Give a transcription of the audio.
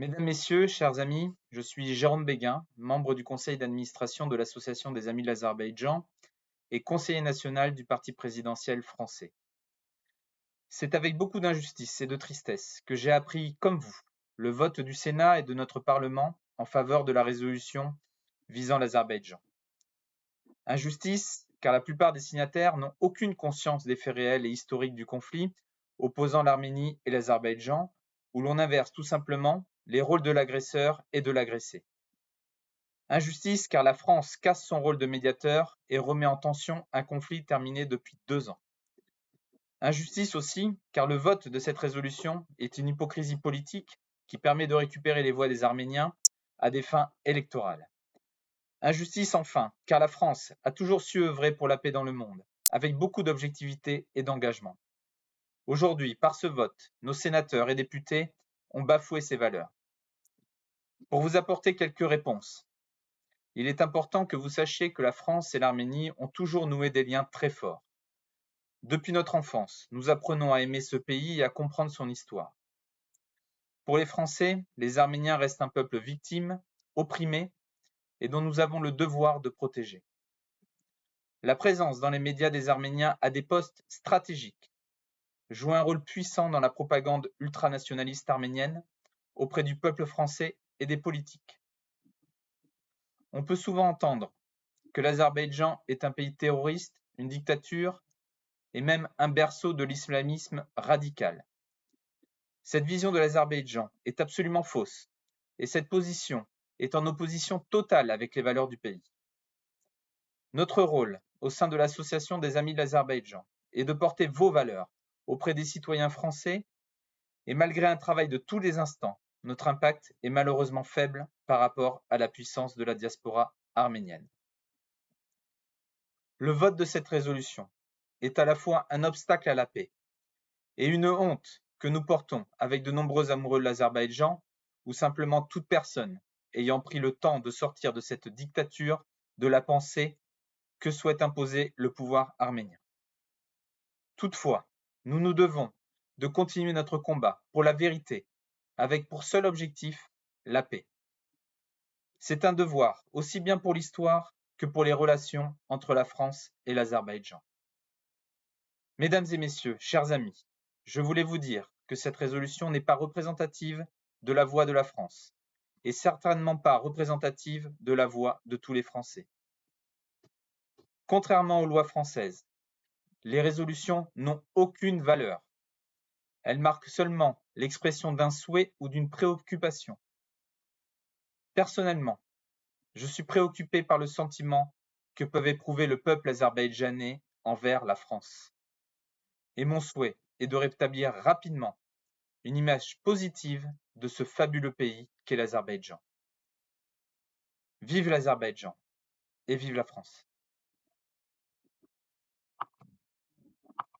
Mesdames, Messieurs, chers amis, je suis Jérôme Béguin, membre du conseil d'administration de l'Association des Amis de l'Azerbaïdjan et conseiller national du parti présidentiel français. C'est avec beaucoup d'injustice et de tristesse que j'ai appris, comme vous, le vote du Sénat et de notre Parlement en faveur de la résolution visant l'Azerbaïdjan. Injustice, car la plupart des signataires n'ont aucune conscience des faits réels et historiques du conflit opposant l'Arménie et l'Azerbaïdjan, où l'on inverse tout simplement les rôles de l'agresseur et de l'agressé. Injustice, car la France casse son rôle de médiateur et remet en tension un conflit terminé depuis 2 ans. Injustice aussi, car le vote de cette résolution est une hypocrisie politique qui permet de récupérer les voix des Arméniens à des fins électorales. Injustice enfin, car la France a toujours su œuvrer pour la paix dans le monde, avec beaucoup d'objectivité et d'engagement. Aujourd'hui, par ce vote, nos sénateurs et députés ont bafoué ces valeurs. Pour vous apporter quelques réponses, il est important que vous sachiez que la France et l'Arménie ont toujours noué des liens très forts. Depuis notre enfance, nous apprenons à aimer ce pays et à comprendre son histoire. Pour les Français, les Arméniens restent un peuple victime, opprimé, et dont nous avons le devoir de protéger. La présence dans les médias des Arméniens à des postes stratégiques joue un rôle puissant dans la propagande ultranationaliste arménienne auprès du peuple français et des politiques. On peut souvent entendre que l'Azerbaïdjan est un pays terroriste, une dictature et même un berceau de l'islamisme radical. Cette vision de l'Azerbaïdjan est absolument fausse et cette position est en opposition totale avec les valeurs du pays. Notre rôle au sein de l'Association des Amis de l'Azerbaïdjan est de porter vos valeurs auprès des citoyens français et malgré un travail de tous les instants, notre impact est malheureusement faible par rapport à la puissance de la diaspora arménienne. Le vote de cette résolution est à la fois un obstacle à la paix et une honte que nous portons avec de nombreux amoureux de l'Azerbaïdjan ou simplement toute personne ayant pris le temps de sortir de cette dictature de la pensée que souhaite imposer le pouvoir arménien. Toutefois, nous nous devons de continuer notre combat pour la vérité, avec pour seul objectif la paix. C'est un devoir, aussi bien pour l'histoire que pour les relations entre la France et l'Azerbaïdjan. Mesdames et messieurs, chers amis, je voulais vous dire que cette résolution n'est pas représentative de la voix de la France, et certainement pas représentative de la voix de tous les Français. Contrairement aux lois françaises, les résolutions n'ont aucune valeur. Elles marquent seulement l'expression d'un souhait ou d'une préoccupation. Personnellement, je suis préoccupé par le sentiment que peuvent éprouver le peuple azerbaïdjanais envers la France. Et mon souhait est de rétablir rapidement une image positive de ce fabuleux pays qu'est l'Azerbaïdjan. Vive l'Azerbaïdjan et vive la France!